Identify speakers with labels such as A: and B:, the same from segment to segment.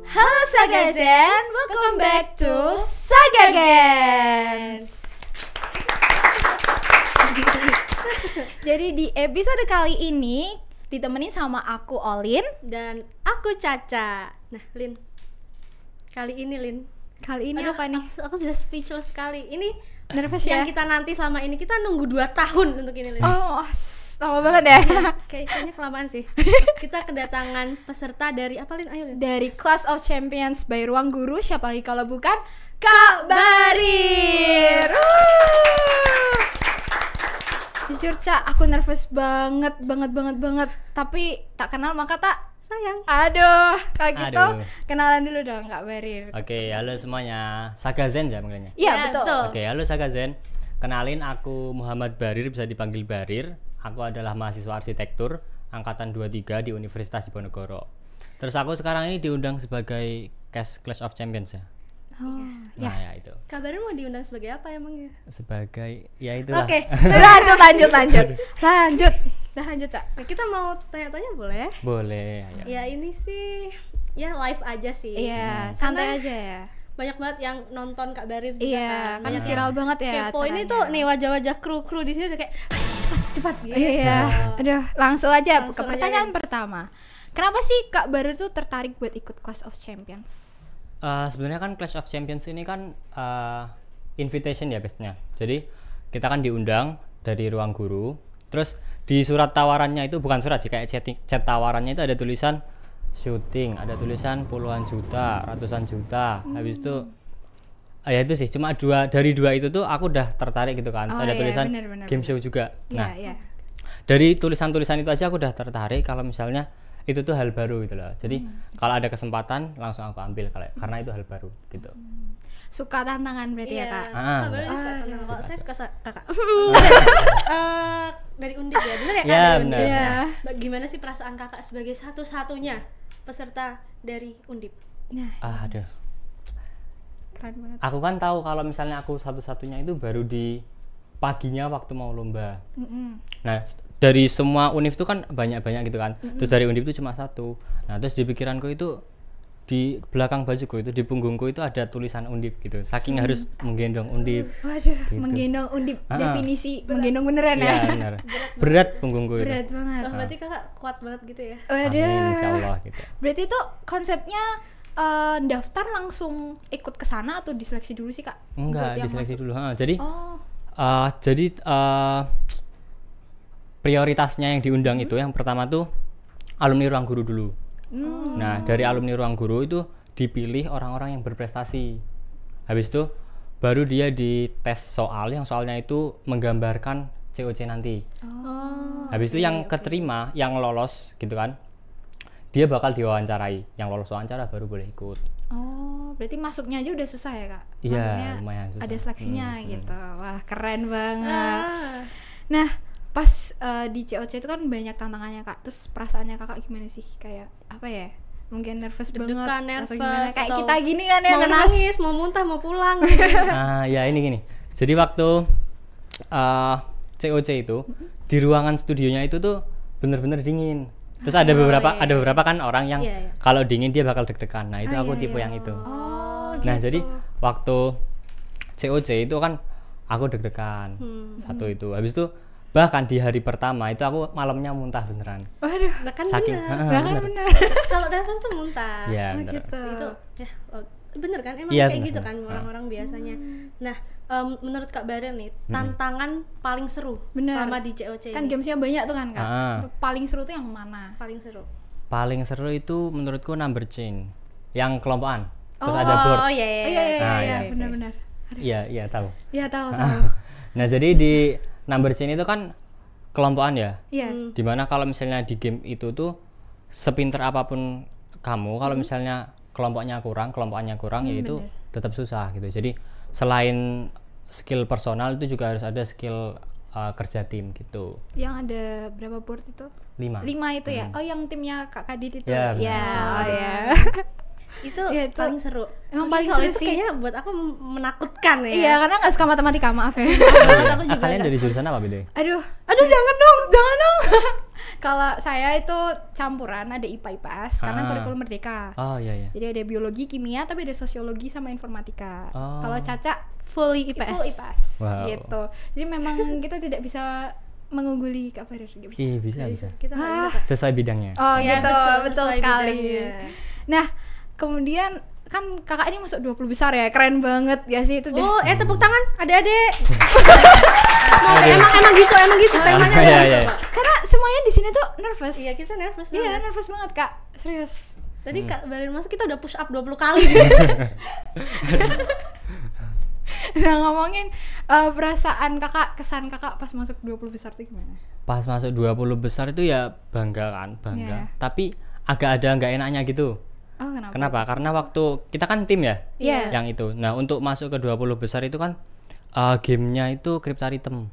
A: Halo Sagazen, welcome back to Sagagens. Jadi di episode kali ini ditemenin sama aku Olin
B: dan aku Caca. Nah, Lin. Kali ini
A: Aduh, apa nih?
B: Aku sudah speechless sekali. Ini
A: Nervous
B: yang
A: ya?
B: kita nanti selama ini kita nunggu 2 tahun untuk ini, Lin.
A: Oh, lama banget ya.
B: Kayaknya kelamaan sih. Kita kedatangan peserta dari apa, Lin? Ayo, Lin.
A: Dari Class of Champions by Ruang Guru, siapa lagi kalau bukan Kak Barir. Jujur Cak, aku nervous banget. Tapi tak kenal maka tak sayang. Aduh, kalau gitu kenalan dulu dong Kak Barir.
C: Oke, halo semuanya. Sagazen ya manggilnya?
A: Iya, betul.
C: Oke, halo Sagazen. Kenalin, aku Muhammad Barir, bisa dipanggil Barir. Aku adalah mahasiswa arsitektur angkatan 23 di Universitas Diponegoro. Terus aku sekarang ini diundang sebagai Clash of Champions ya.
A: Oh,
C: Nah, ya itu.
B: Kabarnya mau diundang sebagai apa emang ya?
C: Sebagai ya itulah.
B: Oke.
A: Lanjut, Cak.
B: Nah, kita mau tanya-tanya boleh?
C: Boleh, ayo.
B: Ya ini sih ya live aja sih.
A: Iya, santai aja ya.
B: Banyak banget yang nonton Kak Barir juga
A: Iya, kan
B: Banyak
A: viral banget ya
B: kepo ini
A: acaranya.
B: tuh nih wajah-wajah kru di sini udah kayak cepat gitu.
A: Iya. Aduh, langsung aja
B: Langsung
A: ke
B: aja,
A: pertanyaan
B: Lin.
A: pertama. Kenapa sih Kak Barir tuh tertarik buat ikut Clash of Champions?
C: Sebenarnya kan Clash of Champions ini kan invitation ya biasanya. Jadi kita kan diundang dari Ruang Guru. Terus di surat tawarannya itu, bukan surat sih, kayak chat tawarannya itu ada tulisan syuting, ada tulisan puluhan juta, ratusan juta. Habis itu ya itu sih, cuma dari dua itu tuh aku udah tertarik gitu kan. Terus ada tulisan
A: bener.
C: game show juga. Nah,
A: Iya.
C: dari tulisan-tulisan itu aja aku udah tertarik kalau misalnya itu tuh hal baru gitu loh. Jadi kalau ada kesempatan langsung aku ambil karena itu hal baru gitu.
A: Suka tantangan berarti ya, Kak?
B: Kak Barir suka tantangan. Kalau saya suka kakak. Dari Undip ya, bener ya Kak?
C: Ya,
B: Dari
C: bener.
B: Undip.
A: Iya.
B: Nah, gimana sih perasaan kakak sebagai satu-satunya peserta dari Undip?
A: Nah,
C: Aduh.
A: keren banget.
C: Aku kan tahu kalau misalnya aku satu-satunya itu baru di paginya waktu mau lomba. Nah, dari semua univ itu kan banyak-banyak gitu kan. Terus dari univ itu cuma satu. Nah, terus di pikiranku itu, di belakang bajuku itu, di punggungku itu ada tulisan Undip gitu. Saking harus menggendong Undip.
A: Waduh,
C: Gitu.
A: menggendong Undip. Definisi menggendong beneran ya?
C: Iya, benar. Berat punggungku itu.
A: Berat banget.
B: Wah, berarti kakak kuat banget gitu ya?
A: Waduh.
C: Amin, insyaallah gitu.
A: Berarti itu konsepnya daftar langsung ikut ke sana atau diseleksi dulu sih, Kak? Buat
C: Enggak,
A: yang
C: diseleksi
A: masuk.
C: dulu. Jadi
A: Oh,
C: prioritasnya yang diundang itu yang pertama tuh alumni Ruang Guru dulu. Nah, dari alumni Ruang Guru itu dipilih orang-orang yang berprestasi. Habis itu baru dia dites soal, yang soalnya itu menggambarkan COC nanti. Habis itu yang keterima, yang lolos gitu kan, dia bakal diwawancarai. Yang lolos wawancara baru boleh ikut.
A: oh, berarti masuknya aja udah susah ya, Kak?
C: Iya,
A: Maksudnya
C: lumayan susah.
A: ada seleksinya gitu. Wah, keren banget.
B: Ah.
A: Nah, pas di COC itu kan banyak tantangannya, Kak. Terus perasaannya Kakak gimana sih? Kayak apa ya? Mungkin nervous banget
B: Deg-degan,
A: atau
B: nervous,
A: gimana? Kayak
B: atau
A: kita gini kan ya,
B: mau
A: nervous.
B: nangis, mau muntah, mau pulang gitu.
C: Nah, ya ini gini. Jadi waktu COC itu di ruangan studionya itu tuh bener-bener dingin. Terus ada beberapa kan orang yang
B: Iya.
C: kalau dingin dia bakal deg-degan. Nah, itu aku tipe yang itu.
A: Oh,
C: Nah,
A: gitu.
C: jadi waktu COC itu kan aku deg-degan. Satu itu. Habis itu bahkan di hari pertama itu aku malamnya muntah beneran.
A: Waduh,
B: Nah kan
C: Saking
B: bener.
A: bener.
B: Kalau nervous tuh muntah.
C: Iya,
A: Oh,
C: bener.
A: gitu.
B: Itu ya bener kan? Emang
C: Iya,
B: kayak
C: bener.
B: gitu kan orang-orang biasanya. Nah, menurut Kak Barir nih, tantangan paling seru
A: Bener.
B: selama di COC
A: Kan
B: ini?
A: gamesnya banyak tuh kan, Kak. Paling seru tuh yang mana?
B: Paling seru.
C: Paling seru itu menurutku number chain. Yang kelompokan. Terus ada board.
B: Oh iya.
A: Oh, iya,
C: Nah,
A: iya,
C: iya.
A: benar-benar.
C: Iya, tahu.
A: Iya, tahu.
C: Nah, jadi di number chain itu kan kelompokan ya.
A: Iya.
C: Dimana kalau misalnya di game itu tuh sepinter apapun kamu, kalau misalnya kelompoknya kurang, ya itu tetap susah gitu. Jadi selain skill personal itu juga harus ada skill kerja tim gitu.
A: Yang ada berapa board itu?
C: 5
A: itu ya? Oh, yang timnya Kak Kadit itu.
C: Ya, benar.
A: Ya, oh ya.
B: Itu
A: Iya, itu
B: paling seru.
A: emang
B: Oke,
A: paling
B: kalau
A: seru
B: itu
A: sih.
B: kayaknya buat aku menakutkan ya.
A: Iya, karena nggak suka matematika, maaf ya.
B: Menurut aku juga
C: Kalian
B: nggak
C: dari
B: suka.
C: jurusan apa beda?
A: Aduh, jangan dong. Kalau saya itu campuran, ada IPA IPS karena kurikulum merdeka.
C: Oh iya.
A: Jadi ada biologi, kimia, tapi ada sosiologi sama informatika.
C: Oh.
A: Kalau Caca
B: fully IPS.
A: full IPS
C: Wow.
A: gitu. Jadi memang kita tidak bisa mengungguli Kak Barir, nggak bisa.
C: Ih, bisa.
B: Kita nggak bisa, Kak.
C: Sesuai bidangnya.
A: Oh
B: Iya,
A: gitu, betul
B: sesuai
A: sekali.
B: bidangnya.
A: Nah, kemudian kan kakak ini masuk 20 besar ya, keren banget ya sih itu deh.
B: Oh, tepuk tangan adik-adik. emang gitu temanya.
C: Iya.
A: Karena semuanya di sini tuh nervous.
B: Iya, kita nervous
A: Iya,
B: banget.
A: nervous banget Kak, serius.
B: Tadi Kak Barir masuk kita udah push up 20 kali.
A: Nah, ngomongin perasaan kakak, kesan kakak pas masuk 20 besar tuh gimana?
C: Pas masuk 20 besar itu ya bangga kan, bangga.
A: Iya.
C: Tapi agak ada nggak enaknya gitu.
A: Oh, kenapa?
C: Kenapa? Karena waktu kita kan tim ya,
A: Iya.
C: yang itu. Nah, untuk masuk ke 20 besar itu kan gamenya itu Cryptarhythm.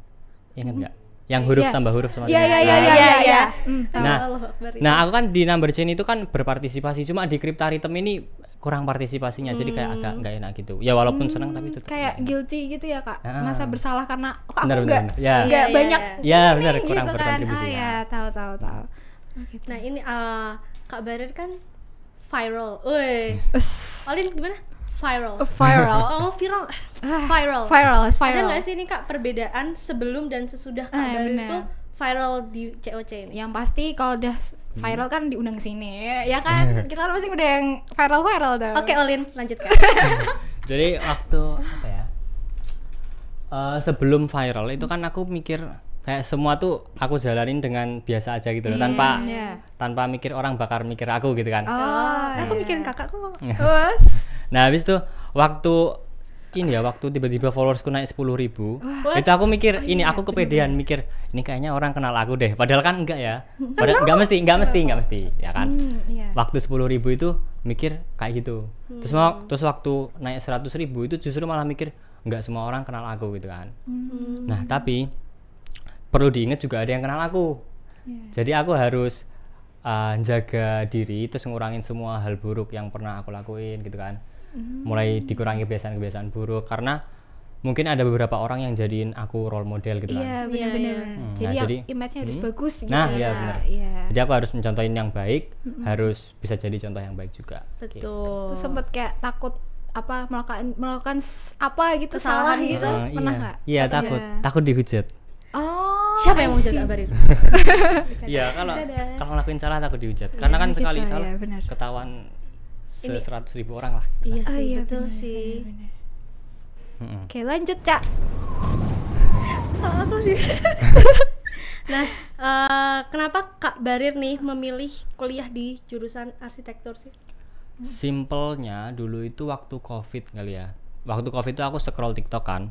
C: Ingat nggak? Yang huruf
A: Iya.
C: tambah huruf sama
A: Iya.
B: Tahu
C: Nah,
B: Allahu Akbar.
C: Nah, aku kan di number chain itu kan berpartisipasi, cuma di Cryptarhythm ini kurang partisipasinya, jadi kayak agak nggak enak gitu. Ya walaupun senang tapi tetap
A: Kayak guilty gitu ya Kak,
C: Ah.
A: merasa bersalah karena kok
C: Benar,
A: aku nggak
C: benar. Ya.
A: nggak
B: Iya,
A: banyak
C: Ya,
A: ini
C: benar, kurang
A: gitu kan.
C: berkontribusi.
A: Ah ya, tahu. Oh, gitu.
B: Nah, ini Kak Barir kan viral. Woi. Olin gimana? Viral.
A: Viral.
B: Kamu viral. Viral.
A: Viral.
B: Ada nggak sih ini Kak perbedaan sebelum dan sesudah Kak Barir
A: benar.
B: itu viral di COC ini?
A: Yang pasti kalau udah viral kan diundang ke sini, ya kan? Kita kan pasti udah yang viral dong.
B: Oke, Olin, lanjut Kak.
C: Jadi waktu apa ya? Sebelum viral itu kan aku mikir kayak semua tuh aku jalanin dengan biasa aja gitu loh, tanpa
A: Iya.
C: tanpa mikir orang bakal mikir aku gitu kan.
A: Oh,
B: Aku mikirin kakak kok.
A: terus
C: Nah, habis itu waktu tiba-tiba followersku naik 10.000, itu aku mikir ini aku kepedean mikir ini kayaknya orang kenal aku deh. Padahal kan enggak ya. Padahal enggak mesti, ya kan.
A: iya.
C: Waktu 10.000 itu mikir kayak gitu. Terus waktu naik 100.000 itu justru malah mikir enggak semua orang kenal aku gitu kan. Nah, tapi perlu diingat juga ada yang kenal aku. Jadi aku harus jaga diri, terus ngurangin semua hal buruk yang pernah aku lakuin gitu kan. Mulai dikurangi kebiasaan-kebiasaan buruk karena mungkin ada beberapa orang yang jadiin aku role model gitu kan.
A: Iya, benar-benar. Jadi,
C: Nah,
A: image-nya harus bagus gitu.
C: Nah,
A: ya,
C: iya
A: Kak.
C: benar.
A: Iya.
C: Jadi aku harus mencontohin yang baik, harus bisa jadi contoh yang baik juga.
B: Betul.
A: Terus sempet kayak takut apa melakukan apa gitu salah
B: Kesalahan
A: gitu. Pernah nggak?
C: Iya, takut dihujat.
A: Oh.
B: Siapa yang mau
A: I see.
B: jaga Barir?
C: Iya, kalau
B: Bercanda.
C: kalau ngelakuin salah takut dihujat. Karena kan
A: gitu,
C: sekali
A: ya,
C: salah
A: benar.
C: ketahuan 100.000 orang lah.
B: Iya
A: Oh,
B: sih,
A: iya,
B: betul
A: benar,
B: sih.
C: Mm-mm.
A: Oke, lanjut, Cak.
B: Kalau aku sih. Nah, kenapa Kak Barir nih memilih kuliah di jurusan arsitektur sih?
C: Simpelnya dulu itu waktu Covid kali ya. Waktu Covid itu aku scroll TikTok kan.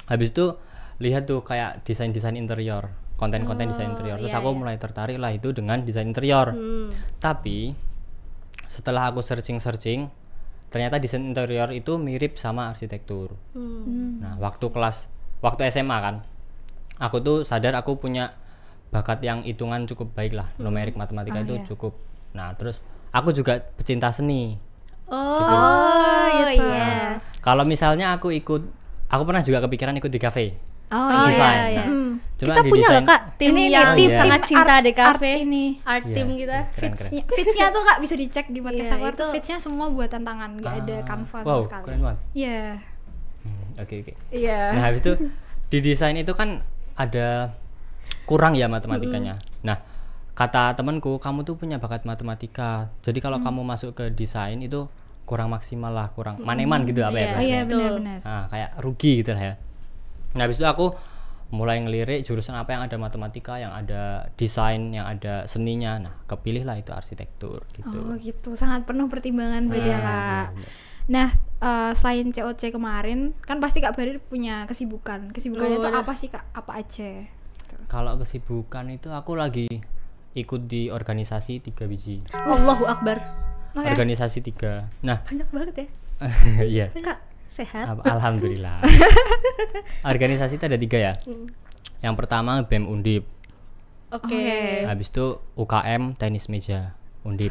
C: Habis itu lihat tuh kayak desain-desain interior, konten-konten desain interior. Terus aku mulai tertarik lah itu dengan desain interior. Tapi setelah aku searching, ternyata desain interior itu mirip sama arsitektur. Nah, waktu SMA kan, aku tuh sadar aku punya bakat yang hitungan cukup baik lah, numerik matematika itu cukup. Nah, terus aku juga pecinta seni.
B: Oh,
A: gitu.
B: iya.
C: Kalau misalnya aku pernah juga kepikiran ikut di cafe.
A: Oh,
C: desain.
B: iya.
C: Nah, cuma
B: Kita
C: di
B: punya
C: desain,
B: loh Kak tim
A: Ini
B: yang
A: tim
B: sangat cinta
A: art-
B: di cafe.
A: art ini.
B: Art
C: Iya,
B: team kita.
C: keren.
A: Fitsnya tuh Kak bisa dicek di podcast
B: Iya,
A: aku.
B: itu-
A: Fitsnya semua buatan tangan, nggak ada kanvas
C: Wow,
A: sama sekali.
C: keren banget.
A: Iya.
C: Oke.
A: Iya.
C: Nah, habis itu di desain itu kan ada kurang ya matematikanya. Nah, kata temanku, kamu tuh punya bakat matematika. Jadi kalau kamu masuk ke desain itu kurang maksimal lah, kurang maneman gitu apa ya
B: Iya.
A: Oh
C: bahasanya.
A: iya,
B: Betul.
A: benar-benar.
C: Nah, kayak rugi gitu lah ya. Nah, habis itu aku mulai ngelirik jurusan apa yang ada matematika, yang ada desain, yang ada seninya. Nah, kepilih lah itu arsitektur gitu.
A: Oh gitu, sangat penuh pertimbangan berarti ya Kak. Nah, selain COC kemarin, kan pasti Kak Barir punya kesibukan. Kesibukannya itu apa sih Kak? Apa aja?
C: Kalau kesibukan itu aku lagi ikut di organisasi 3 biji.
B: Allahu Akbar.
A: Oke.
C: Organisasi 3. Nah,
B: Banyak banget ya.
C: iya.
B: Kak, sehat?
C: Alhamdulillah. Organisasi itu ada 3 ya. Yang pertama BEM Undip.
B: Oke.
C: Habis itu UKM tenis meja Undip.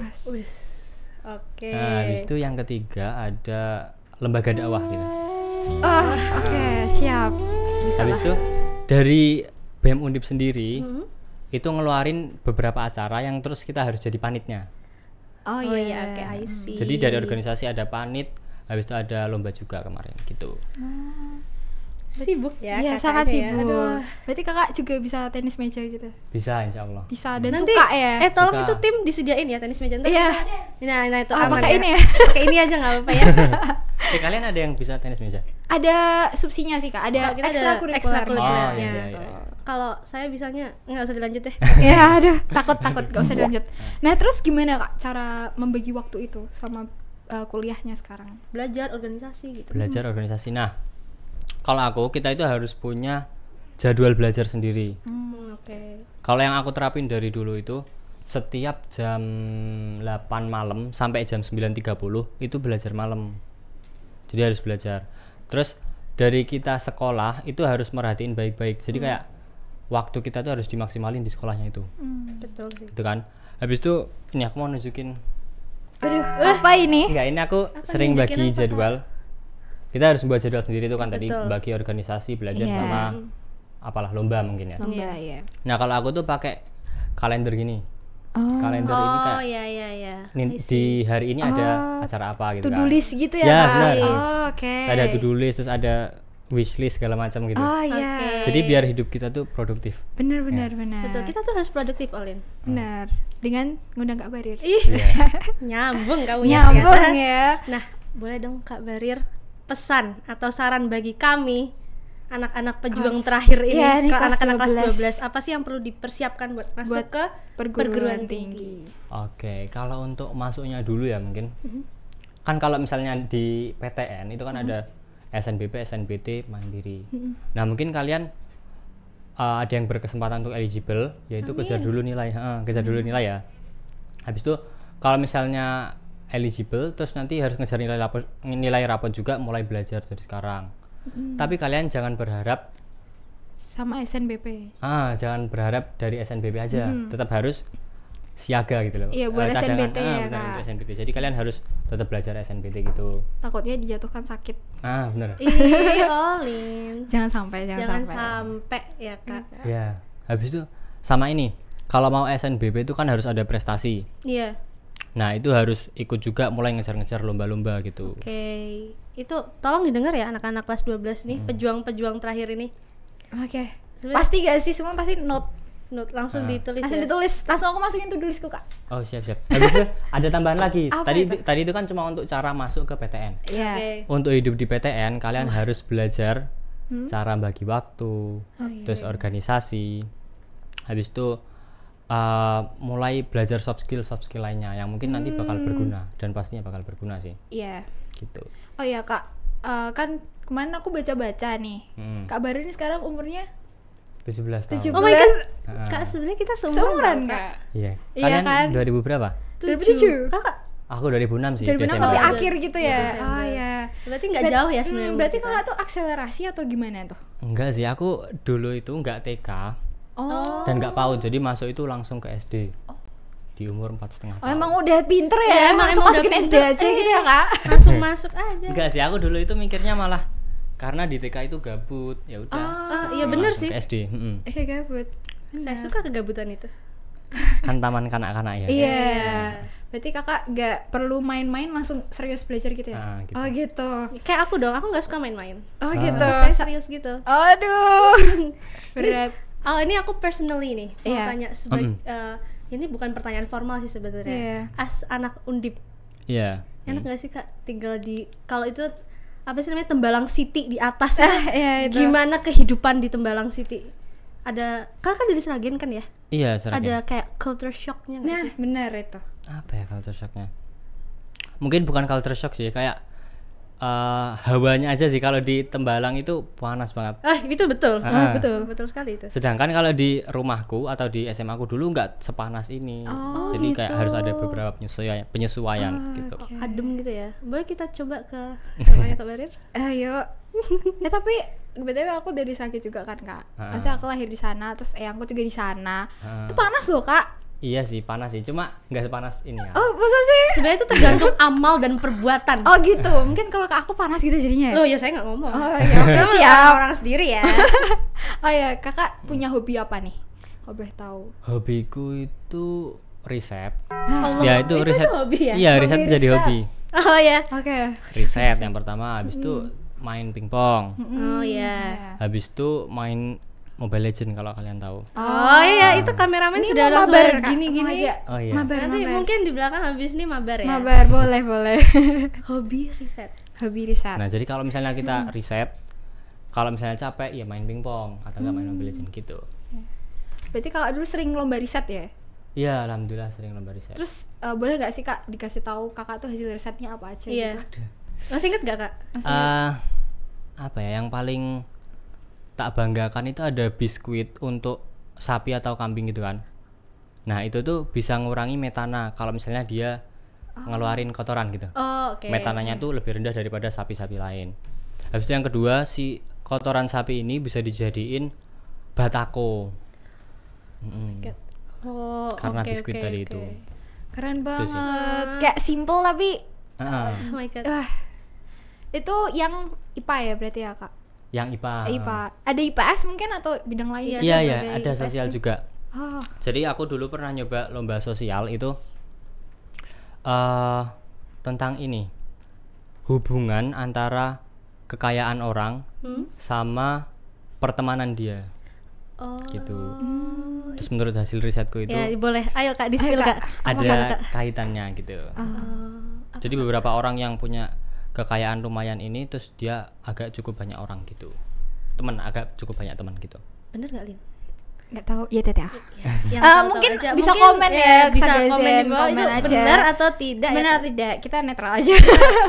B: Oke.
C: Nah, habis itu yang ketiga ada lembaga dakwah gitu.
A: Oh, oke, siap.
C: Habis itu dari BEM Undip sendiri itu ngeluarin beberapa acara yang terus kita harus jadi panitnya.
B: Oh iya, oke, I see.
C: Jadi dari organisasi ada panit, habis itu ada lomba juga kemarin gitu.
B: Sibuk ya
A: Iya,
B: kakak
A: sangat
B: ini ya.
A: sibuk.
B: Aduh.
A: Berarti kakak juga bisa tenis meja gitu.
C: Bisa insya Allah.
A: Bisa dan
B: Nanti,
A: suka ya.
B: tolong
C: Suka.
B: itu tim disediain ya tenis meja. Ntar
A: Iya.
B: Nah itu
A: Oh,
B: aman
A: pakai
B: ya.
A: ini ya?
B: Pakai ini aja nggak apa-apa ya.
C: Kalian ada yang bisa tenis meja?
A: Ada subsidinya sih kak, ada
B: Kalau kita ada
A: ekstrakurikulernya.
B: ekstrakurikulernya.
C: Oh, iya, iya.
B: Kalau saya bisanya nggak usah dilanjut deh.
A: Ya aduh, takut gak usah dilanjut. Nah terus gimana kak cara membagi waktu itu sama kuliahnya sekarang?
B: Belajar organisasi gitu.
C: Belajar organisasi. Nah, kalau kita itu harus punya jadwal belajar sendiri.
B: Oke.
C: Kalau yang aku terapin dari dulu itu setiap jam 8 malam sampai jam 9.30 itu belajar malam. Jadi harus belajar. Terus dari kita sekolah itu harus merhatiin baik-baik. Jadi kayak waktu kita tuh harus dimaksimalin di sekolahnya itu.
B: Betul sih.
C: Gitu kan. Habis itu ini aku mau nunjukin.
A: Aduh, apa ini?
C: Enggak, ini aku sering
B: nunjukin
C: bagi
B: apa,
C: jadwal. Kita harus membuat jadwal sendiri itu kan tadi
B: Betul.
C: bagi organisasi, belajar
A: Iya.
C: sama apalah lomba mungkin ya.
A: Lomba ya.
C: Nah, kalau aku tuh pakai kalender gini.
A: Oh,
C: Kalender ini kayak
B: iya iya iya.
C: di hari ini ada acara apa gitu
A: to-do
C: kan.
A: list gitu ya,
C: Ya,
A: kak?
C: benar.
A: Oh, oke.
C: Ada to-do list, terus ada wish list segala macam gitu.
A: Oh iya.
B: Oke.
C: Jadi biar hidup kita tuh produktif.
A: Benar.
B: Betul. Kita tuh harus produktif, Olin.
A: Benar. Dengan ngundang Kak Barir.
B: Ih,
C: Iya.
B: nyambung kamu
A: Nyambung ya.
B: Nah, boleh dong Kak Barir pesan atau saran bagi kami anak-anak pejuang
A: Kelas-
B: terakhir ini,
A: iya, ini
B: ke
A: kelas
B: anak-anak kelas
A: 12.
B: 12, apa sih yang perlu dipersiapkan buat masuk
A: Buat
B: ke
A: perguruan tinggi.
C: Oke, kalau untuk masuknya dulu ya mungkin. Kan kalau misalnya di PTN itu kan ada SNBP, SNBT, Mandiri. Nah, mungkin kalian ada yang berkesempatan untuk eligible, yaitu kejar dulu nilai, ya. Habis itu kalau misalnya eligible, terus nanti harus ngejar nilai rapot juga, mulai belajar dari sekarang. Tapi kalian jangan berharap
A: Sama SNBP.
C: jangan berharap dari SNBP aja, tetap harus siaga gitu loh.
A: Iya, buat
C: Cadangan,
A: SNBT ya,
C: benar,
A: Kak.
C: untuk SNBT. Jadi kalian harus tetap belajar SNBT gitu.
A: Takutnya dijatuhkan sakit.
C: Bener.
B: Ih, Olin.
A: Jangan sampai.
B: Jangan sampai ya, Kak.
C: Ya, habis itu sama ini. Kalau mau SNBP itu kan harus ada prestasi.
B: Iya.
C: Nah, itu harus ikut juga mulai ngejar-ngejar lomba-lomba gitu.
B: Oke. Itu tolong didengar ya anak-anak kelas 12 nih, pejuang-pejuang terakhir ini.
A: Oke.
B: Sebenarnya-
A: Pasti gak sih semua pasti note.
B: Langsung ditulis
A: Langsung
B: ya.
A: ditulis. Langsung aku masukin to do listku, Kak.
C: Oh, siap. Habis itu ada tambahan lagi.
A: Apa
C: Tadi
A: itu?
C: tadi itu kan cuma untuk cara masuk ke PTN.
A: Iya.
B: Oke.
C: Untuk hidup di PTN kalian harus belajar cara bagi waktu, terus organisasi. Habis itu mulai belajar soft skill lainnya yang mungkin nanti bakal berguna dan pastinya bakal berguna sih.
A: Iya.
C: Gitu.
A: Oh iya, Kak. Kan kemarin aku baca-baca nih. Kak Barir ini sekarang umurnya
C: 17 tahun.
A: 17.
B: Oh my god. Kak, sebenarnya kita
A: Seumuran,
B: Kak.
A: Kak.
C: Iya.
A: Iya
C: Kalian
A: kan?
C: 2000 berapa?
A: 2007.
B: Kakak
C: Aku 2006 sih.
A: 2006
C: Desember.
A: tapi
B: Desember.
A: akhir gitu ya.
B: Desember.
A: Oh iya.
B: berarti nggak jauh ya sebenarnya.
A: Berarti
B: umur kita.
A: Kakak tuh akselerasi atau gimana tuh?
C: Enggak sih, aku dulu itu enggak TK
A: Oh.
C: dan enggak PAUD. Jadi masuk itu langsung ke SD. Di umur 4,5
A: Oh,
C: tahun.
A: emang udah pinter ya?
B: Iya, emang
A: Langsung
B: udah
A: masukin SD
B: pinter.
A: aja gitu ya, Kak?
B: langsung masuk aja.
C: Enggak sih, aku dulu itu mikirnya malah karena di TK itu gabut, ya udah.
B: Iya bener
C: langsung
B: sih.
C: Ke SD.
A: Gabut.
B: Saya suka kegabutan itu.
C: Kan taman kanak-kanak ya.
A: Iya. Berarti Kakak gak perlu main-main, langsung serius belajar gitu ya?
C: Gitu.
A: Oh gitu.
B: Kayak aku dong, aku nggak suka main-main.
A: Oh gitu.
B: Kayak serius gitu.
A: Aduh. Berat.
B: Oh ini aku personally nih mau
A: Iya.
B: tanya ini bukan pertanyaan formal sih sebenarnya.
A: Iya.
B: As anak Undip,
C: Iya.
B: enak nggak sih Kak tinggal di kalau itu apa sih namanya Tembalang City di atas?
A: Iya, itu.
B: Gimana kehidupan di Tembalang City? Ada Kakak kan dari Sragen kan ya?
C: Iya, Seragen.
B: Ada kayak culture shocknya nggak
A: Nah,
B: sih?
A: benar itu.
C: Apa ya culture shocknya? Mungkin bukan culture shock sih, kayak hawanya aja sih. Kalau di Tembalang itu panas banget.
B: Itu betul.
A: Betul.
B: Betul sekali itu.
C: Sedangkan kalau di rumahku atau di SMA aku dulu nggak sepanas ini. Jadi kayak harus ada beberapa penyesuaian gitu.
B: Adem gitu ya. Boleh kita coba ke rumahnya Kak Barir?
A: Ayo. Tapi BTW aku dari Sragen juga kan, Kak. Maksudnya aku lahir di sana, terus eyangku juga di sana. Itu panas loh, Kak.
C: Iya sih, panas sih. Cuma nggak sepanas ini ya.
A: Oh, masa sih?
B: Sebenarnya itu tergantung amal dan perbuatan.
A: Oh gitu. Mungkin kalau ke aku panas gitu jadinya.
B: Loh ya saya nggak ngomong.
A: Oh iya, oke,
B: Kan
A: siap.
B: orang sendiri ya.
A: Oh ya, Kakak punya hobi apa nih? kalau boleh tahu?
C: Hobiku itu riset.
B: Allah,
C: Ya itu riset.
B: hobi ya?
C: Iya, riset jadi
A: riset.
C: hobi.
B: Oh ya.
A: Oke.
C: Riset yang pertama, habis itu main pingpong.
B: Oh ya.
C: Habis itu main Mobile Legend kalau kalian tahu.
B: Oh iya, itu kameramen
A: Ini
B: sudah
A: mau
B: langsung
A: mabar, Kak.
B: gini-gini.
A: Mau aja.
C: Oh iya.
A: Mabar,
B: Nanti
A: mabar.
B: mungkin di belakang habis ini mabar ya.
A: Mabar, boleh.
B: Hobi riset.
A: Hobi riset.
C: Nah, jadi kalau misalnya kita riset, kalau misalnya capek ya main pingpong atau enggak main Mobile Legend gitu.
A: Berarti kakak dulu sering lomba riset ya?
C: Iya, alhamdulillah sering lomba riset.
A: Terus boleh nggak sih kak dikasih tahu kakak tuh hasil risetnya apa aja
B: Iya.
A: gitu?
B: Masih inget gak kak?
C: Apa ya yang paling tak banggakan itu ada biskuit untuk sapi atau kambing gitu kan. Nah, itu tuh bisa ngurangi metana kalau misalnya dia ngeluarin kotoran gitu.
B: Oh oke.
C: Metananya tuh lebih rendah daripada sapi-sapi lain. Habis itu yang kedua, si kotoran sapi ini bisa dijadiin batako.
B: Oh,
C: Karena
B: oke,
C: biskuit
B: oke,
C: tadi
B: oke.
C: itu.
A: Keren banget. Kayak simple tapi
C: Heeh.
B: Oh my god.
A: wah. Itu yang IPA ya berarti ya kak?
C: Yang IPA.
A: IPA. Ada IPS mungkin atau bidang lain?
B: Iya.
A: juga?
C: Iya,
B: sebagai
C: ada
B: IPS
C: sosial
B: nih.
C: juga.
A: Oh,
C: Jadi aku dulu pernah nyoba lomba sosial itu tentang ini, hubungan antara kekayaan orang sama pertemanan dia
B: Oh.
C: gitu. Terus menurut hasil risetku itu
B: Ya boleh. Ayo kak, di-spill
A: Ayo, Kak.
B: kak.
C: ada kaitannya gitu.
B: Oh.
C: Jadi beberapa orang yang punya kekayaan lumayan ini terus dia agak cukup banyak orang gitu. Agak cukup banyak teman gitu.
B: Bener gak Lin?
A: nggak tahu. Iya teteh.
B: Yang tahu-tahu
A: Mungkin
B: aja.
A: bisa komen ya,
B: bisa
A: Sagezen,
B: komen di bawah
A: komen
B: itu
A: aja.
B: benar atau tidak
A: Benar
B: ya,
A: atau tidak? Kita netral aja.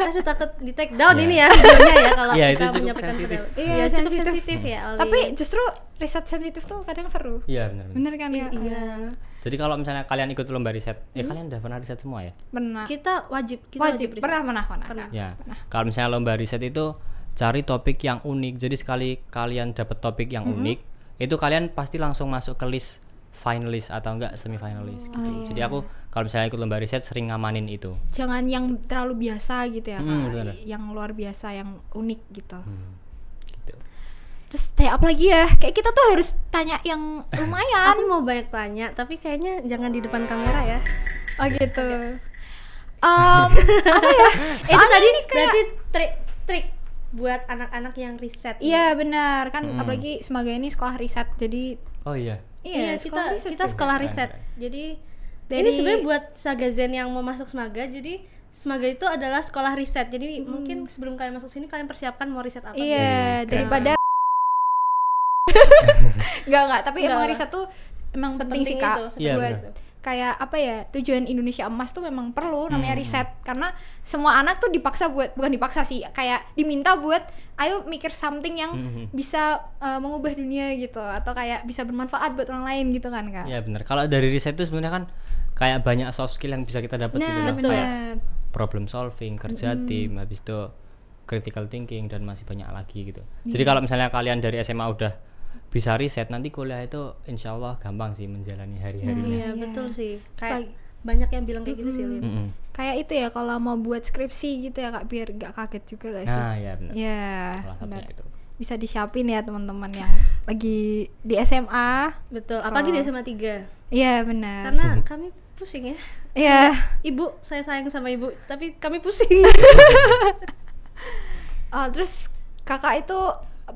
B: Aduh takut di take down
C: Iya.
B: ini ya videonya ya kalau
C: Iya,
B: kita
C: itu cukup
B: menyampaikan
C: sensitif.
B: pendapat.
A: Iya,
B: Iya, cukup
A: sensitif.
B: sensitif ya Oli.
A: Tapi justru riset sensitif tuh kadang seru.
C: Iya benar.
A: Bener kan ya?
B: Iya.
C: Jadi kalau misalnya kalian ikut lomba riset, kalian udah pernah riset semua ya?
A: Benar.
B: Kita wajib
A: Wajib.
B: riset.
A: Pernah.
C: Ya. Kalau misalnya lomba riset itu cari topik yang unik. Jadi sekali kalian dapat topik yang unik, itu kalian pasti langsung masuk ke list finalis atau enggak semifinalis gitu. Jadi aku kalau misalnya ikut lomba riset sering ngamanin itu.
A: Jangan yang terlalu biasa gitu ya kak.
C: bener.
A: Yang luar biasa, yang unik gitu.
C: Gitu.
A: Terus tanya apa lagi ya? Kayak kita tuh harus tanya yang lumayan.
B: Aku mau banyak tanya tapi kayaknya jangan di depan kamera ya.
A: Oh gitu. Apa ya?
B: Itu tadi
A: ini kayak
B: berarti trik buat anak-anak yang riset.
A: iya benar kan, apalagi Semaga ini sekolah riset, jadi
C: Oh iya.
B: Iya, kita sekolah riset. Jadi
A: Dari-
B: ini sebenarnya buat Sagezen yang mau masuk Semaga. Jadi Semaga itu adalah sekolah riset. Jadi mungkin sebelum kalian masuk sini kalian persiapkan mau riset apa.
A: iya
B: gitu.
A: daripada enggak tapi
B: Enggak.
A: emang riset tuh emang penting sih
B: Sepenting
A: kak
B: itu,
C: Iya,
A: buat
C: benar.
A: kayak apa ya, tujuan Indonesia Emas tuh memang perlu namanya riset, karena semua anak tuh dipaksa bukan dipaksa sih, kayak diminta buat ayo mikir something yang bisa mengubah dunia gitu, atau kayak bisa bermanfaat buat orang lain gitu kan kak.
C: Iya benar. Kalau dari riset itu sebenarnya kan kayak banyak soft skill yang bisa kita dapat gitu
A: Nah
C: loh. Kayak
A: benar.
C: problem solving, kerja tim, habis itu critical thinking dan masih banyak lagi gitu. Jadi kalau misalnya kalian dari SMA udah bisa riset, nanti kuliah itu insya Allah gampang sih menjalani hari-harinya.
B: Iya, betul sih. Kayak
A: Bag-
B: banyak yang bilang kayak gitu sih, Lin.
C: Mm-mm.
A: Kayak itu ya kalau mau buat skripsi gitu ya kak, biar gak kaget juga gak sih?
C: Nah, ya benar.
A: Ya,
C: Salah satunya
A: benar.
C: itu.
A: Bisa disiapin ya teman-teman yang lagi di SMA.
B: Betul. Apalagi di SMA 3.
A: Iya benar.
B: Karena kami pusing ya.
A: Iya.
B: Ibu, saya sayang sama ibu, tapi kami pusing.
A: Terus kakak itu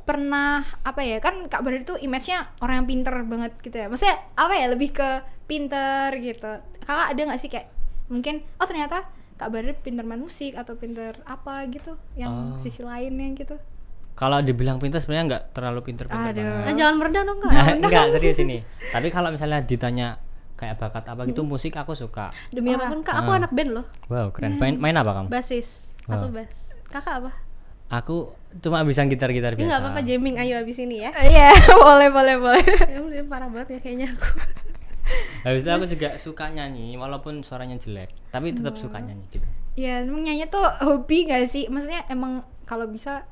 A: pernah apa ya, kan Kak Barir tuh image-nya orang yang pinter banget gitu ya. Maksudnya apa ya, lebih ke pinter gitu. Kakak ada nggak sih kayak mungkin ternyata Kak Barir pinter main musik atau pinter apa gitu, yang sisi lainnya gitu.
C: Kalau dibilang pintar sebenarnya nggak terlalu pintar-pintar
A: Aduh.
C: banget.
B: Nah, jangan merendah dong, Kak.
C: Enggak, serius ini. Tapi kalau misalnya ditanya kayak bakat apa gitu, musik aku suka.
B: Demi apapun, Kak, aku anak band loh.
C: Wow, keren. Main apa kamu?
B: Basis. Aku bass. Kakak apa?
C: Aku cuma bisa gitar-gitar
B: Ini
C: biasa.
B: enggak apa-apa jamming ayo abis ini ya.
A: Iya, boleh.
B: Ya udah parah banget ya kayaknya aku.
C: Habis itu aku juga suka nyanyi walaupun suaranya jelek, tapi tetap suka nyanyi gitu.
A: Iya, emang nyanyi tuh hobi gak sih? Maksudnya emang kalau bisa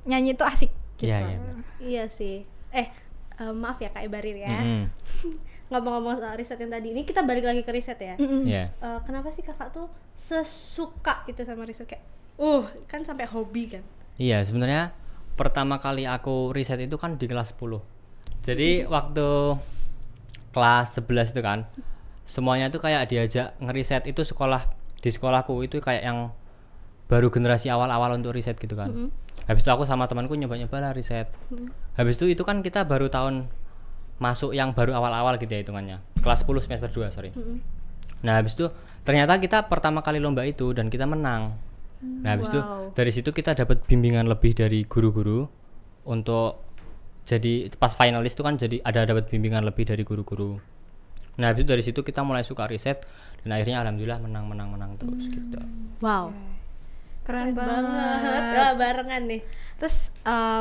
A: nyanyi tuh asik gitu.
C: Iya, iya. benar.
B: Iya sih. Maaf ya Kak Barir ya.
C: Mm.
B: Ngomong-ngomong soal riset yang tadi ini, kita balik lagi ke riset ya.
C: Iya.
B: Kenapa sih kakak tuh sesuka itu sama riset, kayak kan sampai hobi kan?
C: Iya, sebenarnya pertama kali aku riset itu kan di kelas 10. Jadi waktu kelas 11 itu kan, semuanya tuh kayak diajak ngeriset. Itu di sekolahku itu kayak yang baru generasi awal-awal untuk riset gitu kan. Habis itu aku sama temanku nyoba-nyoba lah riset. Habis itu kan kita baru tahun masuk yang baru awal-awal gitu ya hitungannya, kelas 10 semester 2 sorry. Nah habis itu ternyata kita pertama kali lomba itu dan kita menang. Nah habis itu dari situ kita dapat bimbingan lebih dari guru-guru untuk jadi pas finalis itu kan jadi dapat bimbingan lebih dari guru-guru. Nah habis itu dari situ kita mulai suka riset dan akhirnya alhamdulillah menang terus gitu.
B: Wow.
A: Keren banget.
B: Wah, barengan nih.
A: Terus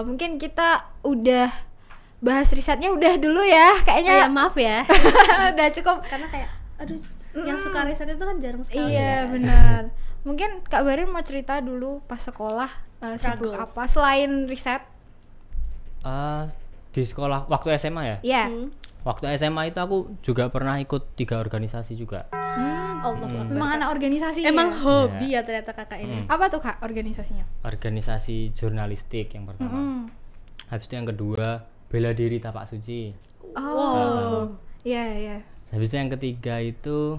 A: mungkin kita udah bahas risetnya udah dulu ya kayaknya.
B: Ya maaf ya.
A: Udah cukup.
B: Karena kayak aduh yang suka riset itu kan jarang sekali.
A: Iya benar. Mungkin Kak Barin mau cerita dulu pas sekolah sibuk
B: Struggle.
A: apa selain riset?
C: Di sekolah waktu SMA ya.
A: Iya.
C: Waktu SMA itu aku juga pernah ikut 3 organisasi juga.
B: Allah Akbar.
A: Memang anak organisasi.
B: Emang
A: ya?
B: hobi ya ternyata kakak ini.
A: Apa tuh Kak organisasinya?
C: Organisasi jurnalistik yang pertama. Habis itu yang kedua bela diri tapak suci.
A: Oh. Iya iya.
C: Habis itu yang ketiga itu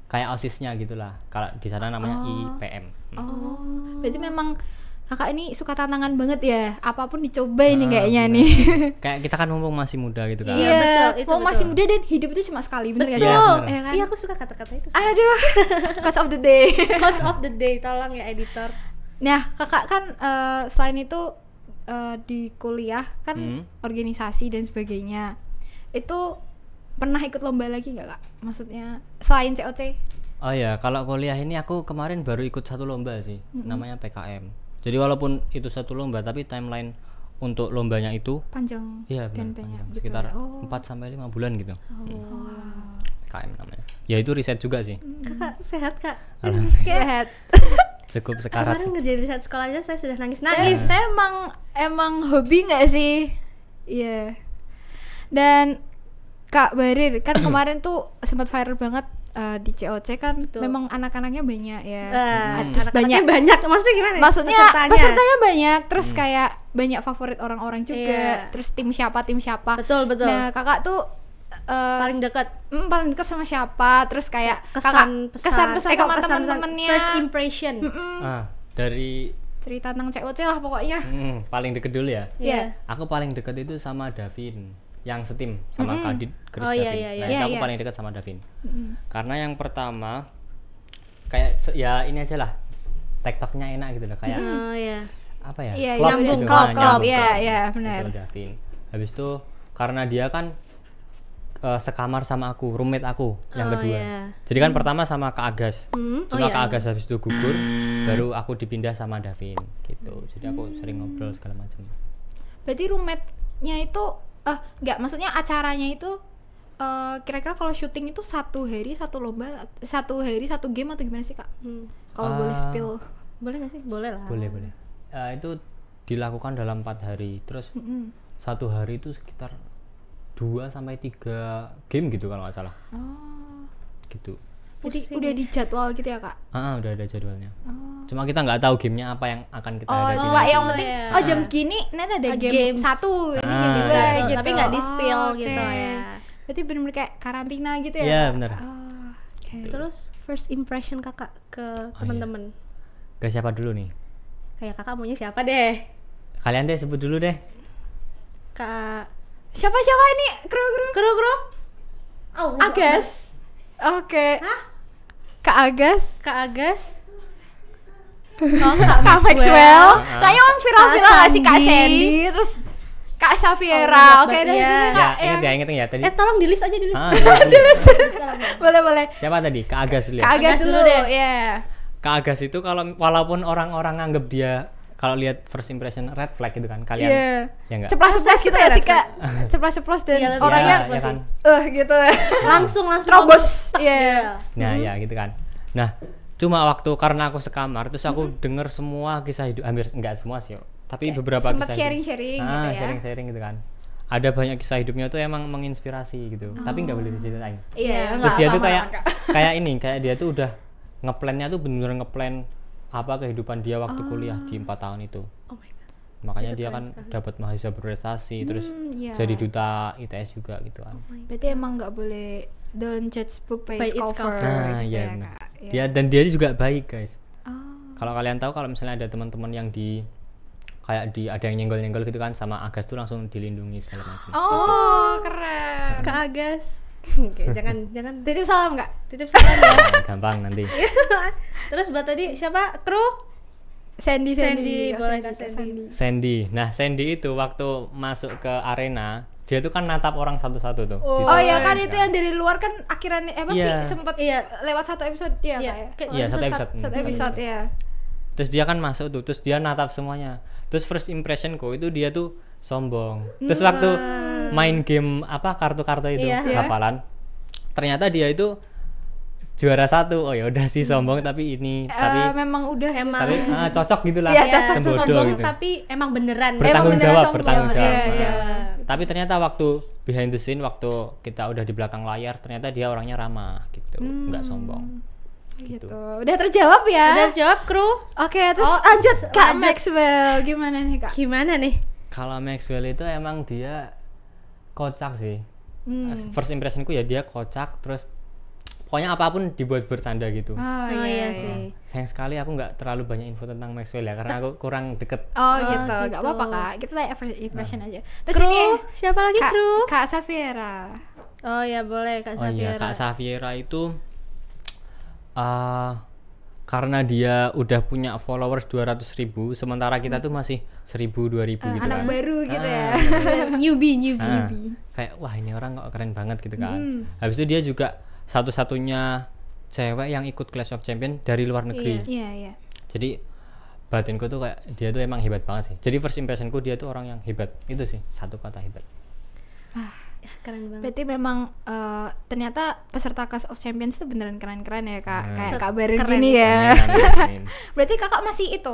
C: kayak OSIS-nya gitulah. Kalau di sana namanya IPM.
A: Oh. Berarti memang Kakak ini suka tantangan banget ya. Apapun dicoba ini kayaknya nih.
C: Kayak kita kan mumpung masih muda gitu kan.
B: Iya, betul, itu
A: Mau
B: betul.
A: masih muda dan hidup itu cuma sekali, bener gak sih?
B: Betul.
A: Iya kan?
B: Iya aku suka kata-kata itu.
A: Aduh. Quotes of the day.
B: Quotes of the day, tolong ya editor.
A: Nah, Kakak kan selain itu di kuliah kan organisasi dan sebagainya. Itu pernah ikut lomba lagi nggak Kak? Maksudnya selain COC?
C: Oh ya, kalau kuliah ini aku kemarin baru ikut satu lomba sih, namanya PKM. Jadi walaupun itu satu lomba, tapi timeline untuk lombanya itu
A: Panjang
C: iya
A: dan
C: benar,
A: banyak
C: panjang.
A: gitu.
C: Sekitar
A: Oh.
C: 4 sampai 5 bulan gitu. PKM namanya. Ya itu riset juga sih.
B: Kakak sehat kak?
A: Sehat.
C: Cukup sekarat.
B: Kemarin ngerjain riset sekolahnya saya sudah nangis.
A: Saya emang hobi nggak sih? Iya. Dan Kak Barir kan kemarin tuh sempat viral banget di COC kan.
B: Betul.
A: Memang anak-anaknya banyak ya.
B: Terus
A: Terus
B: banyak. Maksudnya gimana? ya?
A: Maksudnya pesertanya banyak, terus kayak banyak favorit orang-orang
B: Iya.
A: juga. Terus tim siapa.
B: Betul.
A: Nah, Kakak tuh
B: paling dekat.
A: paling dekat sama siapa? Terus kayak
B: Kesan
A: kesan-pesan sama teman-temannya.
B: First impression.
C: Dari
A: Cerita tentang COC lah pokoknya.
C: paling deket dulu ya.
A: Iya.
C: Aku paling deket itu sama Davin, yang setim sama Kadit Chris
B: Oh,
C: Davin.
B: iya.
C: Nah,
A: Iya,
C: itu aku
A: iya.
C: paling dekat sama Davin. Karena yang pertama kayak ya ini aja lah. TikToknya enak gitu loh, kayak
B: Oh iya.
C: apa ya?
A: Iya,
C: klop
B: nyambung,
C: gitu.
B: klop,
C: Nah,
B: klop.
C: nyambung,
A: Iya,
C: klop.
A: iya, benar.
C: Betul, Davin. Habis itu karena dia kan sekamar sama aku, roommate aku yang
B: Oh,
C: kedua.
B: iya.
C: Jadi kan pertama sama Kak Agas. Cuma
B: iya.
C: Kak Agas habis itu gugur, baru aku dipindah sama Davin gitu. Jadi aku sering ngobrol segala macam.
A: Berarti roommate-nya itu enggak, maksudnya acaranya itu kira-kira kalau syuting itu satu hari satu lomba, satu hari satu game atau gimana sih Kak? Kalau boleh spill.
B: Boleh nggak sih? Boleh lah.
C: Boleh. Itu dilakukan dalam 4 hari. Terus satu hari itu sekitar 2 sampai 3 game gitu kalau nggak salah. Gitu.
A: Jadi udah dijadwal gitu ya Kak?
C: Udah ada jadwalnya. Cuma kita nggak tahu gamenya apa yang akan kita
A: Oh,
C: hadapi.
A: cuma yang
B: Oh,
A: penting
B: iya.
A: jam segini nanti ada game
B: Games.
A: satu, ini game
C: Ah,
A: 2
C: iya.
A: gitu.
B: Tapi nggak di-spill
A: Oh,
B: gitu
A: oke.
B: ya.
A: Berarti benar-benar kayak karantina gitu ya?
C: Iya,
A: Kak?
C: benar.
A: Oh, oke.
B: Terus first impression kakak ke teman-teman.
C: Ke siapa dulu nih?
B: Kayak kakak maunya siapa deh?
C: Kalian deh sebut dulu deh.
B: Kak
A: Siapa ini? Kru.
B: Oh,
A: Agas. Oke.
B: Hah?
A: Kak Agas.
B: Kak Agas.
A: Kak Maxwell. Kayaknya orang viral-viral
B: Kak
A: gak sih Kak
B: Sandy.
A: Sandy, terus Kak
B: Oh,
A: Safiera. Oke,
B: iya.
A: dan
B: Iya.
C: Ya,
A: Kak
C: inget ya tadi.
B: Tolong di list aja di list.
A: boleh.
C: Siapa tadi? Kak Agas dulu ya.
A: Kak Agas
B: Agas
A: dulu
B: dulu deh.
A: ya.
C: Kak Agas itu kalau walaupun orang-orang nganggep dia kalau lihat first impression red flag gitu kan, kalian
A: Iya.
C: ya enggak?
A: Ceplos-ceplos gitu ya
B: Red
A: sih Kak. Ceplos-ceplos dan
B: Iya, lebih
A: orangnya
C: ya kan.
A: gitu.
B: Langsung
A: Terobos.
B: ngomong.
A: Iya.
C: Nah, ya gitu kan. Nah, cuma waktu karena aku sekamar terus aku denger semua kisah hidup, hampir enggak semua sih, tapi beberapa
A: Sempet
C: kisah
A: sharing-sharing
C: hidup.
A: gitu ya.
C: Sharing-sharing gitu kan. Ada banyak kisah hidupnya tuh emang menginspirasi gitu, tapi nggak boleh diceritain.
A: Iya.
C: Terus
A: enggak
C: dia tuh
A: apa-apa,
C: kayak dia tuh udah ngeplannya tuh bener-bener ngeplan apa kehidupan dia waktu kuliah di 4 tahun itu.
B: Oh my god.
C: makanya
B: Itu
C: dia
B: keren
C: kan
B: sekali.
C: dapat mahasiswa berprestasi terus
A: iya.
C: jadi duta ITS juga gitu kan.
A: Berarti emang nggak boleh don't judge book by,
B: By
A: its
B: its
A: cover,
B: cover.
C: Nah,
A: gitu
C: iya
A: ya
C: benar.
A: Kak. Iya.
C: Dia dan dia juga baik guys.
A: Oh.
C: Kalau kalian tahu kalau misalnya ada teman-teman yang kayak ada yang nyenggol-nyenggol gitu kan sama Agas tuh langsung dilindungi segala macam.
A: Oh, keren.
B: Kak Agas. Oke, jangan
A: Titip salam nggak?
B: titip salam ya.
C: Gampang nanti.
B: Terus buat tadi siapa? Kru?
A: Sandy,
B: Sandy,
A: Oh,
B: boleh
A: Sandy,
B: Kak Sandy.
C: Sandy. Nah, Sandy itu waktu masuk ke arena, dia tuh kan natap orang satu-satu tuh.
B: Oh.
A: Oh
C: Ditanya
A: ya kan itu yang dari luar kan akhirannya
C: Iya.
A: sih sempet
B: Iya.
A: lewat satu episode ya
B: Iya,
A: Kak,
B: kayak
C: Iya, satu episode.
A: Satu episode ya.
C: Terus dia kan masuk tuh, terus dia natap semuanya. Terus first impressionku itu dia tuh sombong. Terus waktu main game apa kartu-kartu itu
B: Iya.
C: hafalan, ternyata dia itu juara satu. Oh ya udah sih sombong tapi tapi
A: memang udah
B: Emang.
C: tapi cocok gitulah.
A: Iya, cocok,
C: Sembodo
B: sombong
C: gitu.
B: tapi emang beneran.
C: Bertanggung
A: beneran
C: jawab,
A: sombong.
C: bertanggung jawab.
A: Iya,
C: Nah,
A: jawab.
C: Tapi ternyata waktu behind the scene, waktu kita udah di belakang layar, ternyata dia orangnya ramah gitu, nggak sombong.
A: gitu. Udah terjawab ya.
B: Udah jawab kru.
A: Oke, terus
B: Oh,
A: lanjut Kak
B: lanjut.
A: Maxwell. Gimana nih Kak?
B: Gimana nih?
C: Kalau Maxwell itu emang dia kocak sih. First impressionku ya dia kocak, terus pokoknya apapun dibuat bercanda gitu.
A: Oh,
B: Oh iya sih.
C: Sayang sekali aku nggak terlalu banyak info tentang Maxwell ya, karena aku kurang deket.
A: Oh gitu,
B: gitu.
A: nggak apa-apa Kak. Kita lihat first impression aja. Terus
B: Kru,
A: ini
B: siapa lagi
A: Kak,
B: kru?
A: Kak Safiera.
B: Oh ya boleh Kak
C: Oh iya,
B: Safiera.
C: Kak Safiera itu karena dia udah punya followers 200.000, sementara kita tuh masih 1.000-2.000 gitu
A: Anak
C: kan.
A: baru gitu ya.
B: newbie.
C: Ah, kayak wah ini orang kok keren banget gitu kan. Habis itu dia juga satu-satunya cewek yang ikut Clash of Champions dari luar negeri.
A: Iya, iya.
C: Jadi batinku tuh kayak dia tuh emang hebat banget sih. Jadi first impressionku dia tuh orang yang hebat. Itu sih satu kata hebat.
B: Ya, keren banget.
A: Berarti memang ternyata peserta Clash of Champions tuh beneran keren-keren ya Kak.
C: Nah.
A: Kayak Kak Barin
B: Keren.
A: gini ya.
C: Amin, amin.
A: Berarti Kakak masih itu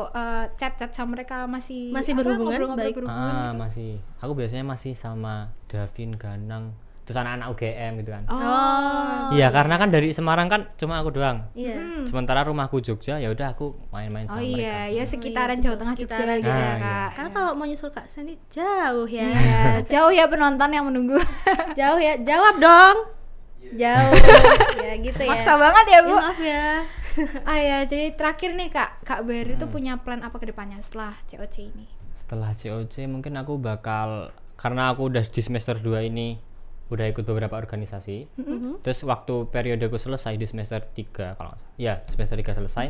A: chat-chat sama mereka masih
B: berhubungan
A: ngobrol-ngobrol
B: baik?
A: berhubungan gitu?
C: Masih. Aku biasanya masih sama Davin, Ganang, terus anak-anak UGM gitu kan.
A: Oh.
C: Iya, karena kan dari Semarang kan cuma aku doang.
B: Iya.
C: Sementara rumahku Jogja, ya udah aku main-main
A: Oh
C: sama
A: iya,
C: mereka.
A: ya sekitaran
B: betul,
A: Jawa Tengah Jogja
B: sekitaran.
A: gitu ya
C: Nah,
A: Kak.
B: Karena kalau mau nyusul Kak Sandy jauh ya.
A: Iya, jauh ya penonton yang menunggu.
B: Jauh ya. Jawab dong. Jauh. Ya gitu ya.
A: Maksa banget ya,
B: Ya,
A: Bu.
B: maaf ya.
A: Ah ya, jadi terakhir nih Kak Bari tuh punya plan apa ke depannya setelah COC ini?
C: Setelah COC mungkin aku bakal, karena aku udah di semester 2 ini udah ikut beberapa organisasi. Terus waktu periodeku selesai di semester 3 kalau nggak salah. Ya, semester 3 selesai,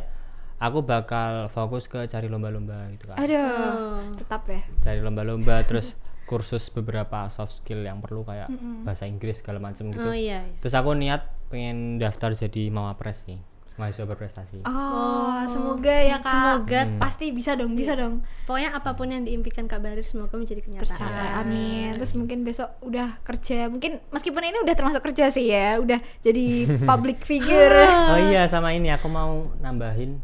C: aku bakal fokus ke cari lomba-lomba gitu kan.
A: Aduh, tetap ya.
C: Cari lomba-lomba terus kursus beberapa soft skill yang perlu kayak bahasa Inggris segala macam gitu.
B: Oh iya.
C: Terus aku niat pengen daftar jadi Mawapres sih, mahasiswa berprestasi.
A: Oh, semoga ya Kak.
B: Semoga
A: Pasti bisa dong, bisa dong.
B: pokoknya apapun yang diimpikan Kak Barir semoga menjadi kenyataan.
A: Percaya, amin. Terus mungkin besok udah kerja, mungkin meskipun ini udah termasuk kerja sih ya, udah jadi public figure.
C: Oh iya, sama ini aku mau nambahin.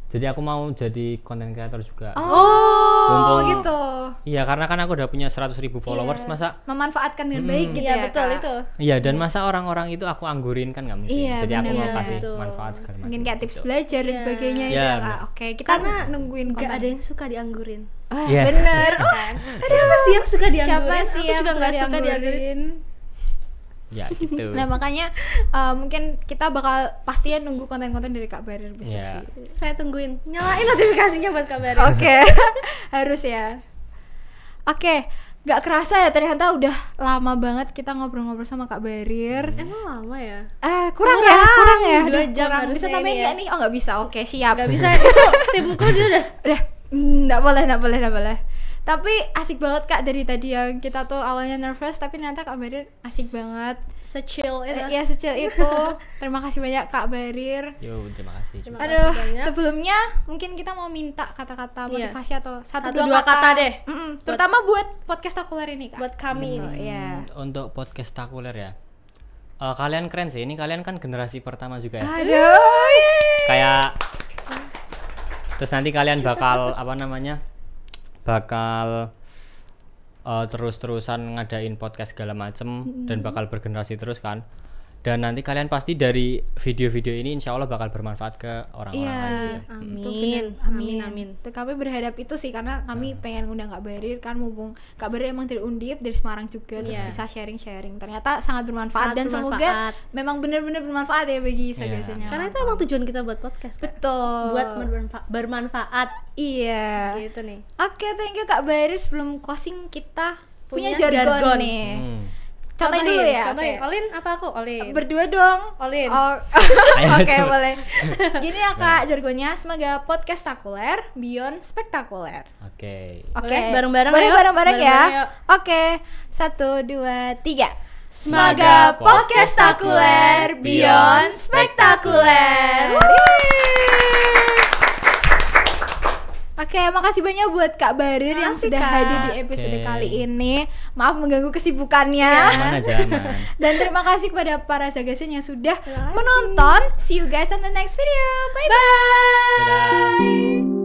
C: Jadi aku mau jadi content creator juga.
A: Oh,
C: Mumpung-
A: gitu.
C: Iya, karena kan aku udah punya 100.000 followers, masa
A: Memanfaatkan dengan baik gitu
B: Iya
A: ya,
B: betul
A: Kak.
B: itu.
C: iya, dan masa orang-orang itu aku anggurin kan nggak mungkin.
A: Iya,
C: Jadi aku mau
A: bener.
C: kasih
B: Betul.
C: manfaat segala macam.
A: Mungkin kayak tips
C: gitu.
A: belajar dan sebagainya
C: Iya,
A: ya, Kak.
C: bener.
A: Oke, kita
B: Karena
A: nungguin
B: Gak
A: konten.
B: ada yang suka dianggurin.
A: Ah,
C: Iya.
A: bener. Oh,
B: Siapa sih yang suka dianggurin?
A: siapa sih
B: Aku
A: yang
B: juga
A: suka
B: nggak suka
A: dianggurin?
C: Ya gitu.
A: Nah, makanya mungkin kita bakal pastinya nunggu konten-konten dari Kak Barir besok
C: Iya.
A: sih.
B: Saya tungguin. Nyalain notifikasinya buat Kak Barir.
A: Oke, harus ya. Oke, gak kerasa ya ternyata udah lama banget kita ngobrol-ngobrol sama Kak Barir.
B: Emang lama ya?
A: Kurang ya.
B: Dua
A: Aduh,
B: jam
A: kurang.
B: harusnya
A: Bisa
B: ini
A: tambahin
B: ya.
A: nggak nih? Oh nggak bisa. Oke, siap.
B: Gak bisa. Itu timku dia udah.
A: Udah, nggak boleh. Tapi asik banget Kak dari tadi yang kita tuh awalnya nervous, tapi ternyata Kak Barir asik banget.
B: Secil itu.
A: Ya secil itu. Terima kasih banyak Kak Barir.
C: Yo, terima kasih.
B: Terima
A: Aduh,
B: kasih banyak.
A: sebelumnya mungkin kita mau minta kata-kata
B: Iya.
A: motivasi atau satu
B: Satu,
A: dua
B: dua kata deh.
A: Terutama buat podcast Takuler ini Kak.
B: Buat kami ini.
A: Iya.
C: Untuk podcast takuler ya. Kalian keren sih. Ini kalian kan generasi pertama juga ya.
A: Aduh.
C: Kayak terus nanti kalian bakal apa namanya? Bakal terus-terusan ngadain podcast segala macem dan bakal bergenerasi terus kan. Dan nanti kalian pasti dari video-video ini insya Allah bakal bermanfaat ke orang-orang
A: Iya,
C: lain.
A: itu
B: Amin.
A: bener.
B: Amin, amin.
A: Tuh, kami berharap itu sih karena kami pengen ngundang Kak Barir kan, mumpung Kak Barir emang dari Undip, dari Semarang juga, terus
B: Iya.
A: bisa sharing-sharing. Ternyata sangat bermanfaat
B: Sangat
A: dan
B: bermanfaat.
A: semoga memang benar-benar bermanfaat ya bagi sagasanya.
B: Karena itu emang tujuan kita buat podcast kan?
A: betul.
B: Buat bermanfaat
A: Iya.
B: gitu nih.
A: Oke, thank you Kak Barir. Sebelum closing kita punya
B: Punya
A: jargon
B: jargon.
A: nih.
C: Hmm.
A: Contohin dulu ya.
B: Contohin.
A: Oke.
B: Olin apa aku? Olin.
A: Berdua dong.
B: Olin.
A: Oh.
C: Ayo,
A: Oke,
C: coba.
A: boleh. Gini ya Kak, jargonnya semoga podcastakuler beyond spektakuler.
C: Oke.
A: Oke.
B: Boleh, bareng-bareng
A: Boleh
B: ayo.
A: bareng-bareng ya.
B: Bareng-bareng yuk.
A: Oke. 1 2 3. Semoga podcastakuler beyond spektakuler. Oke, makasih banyak buat Kak Barir yang
B: Makasih,
A: sudah
B: Kak.
A: hadir di episode
C: Oke.
A: kali ini. Maaf mengganggu kesibukannya.
C: Aman aja, aman.
A: Dan terima kasih kepada para Zagasen yang sudah
B: Terima kasih.
A: menonton. See you guys on the next video. Bye bye.
C: Dadah.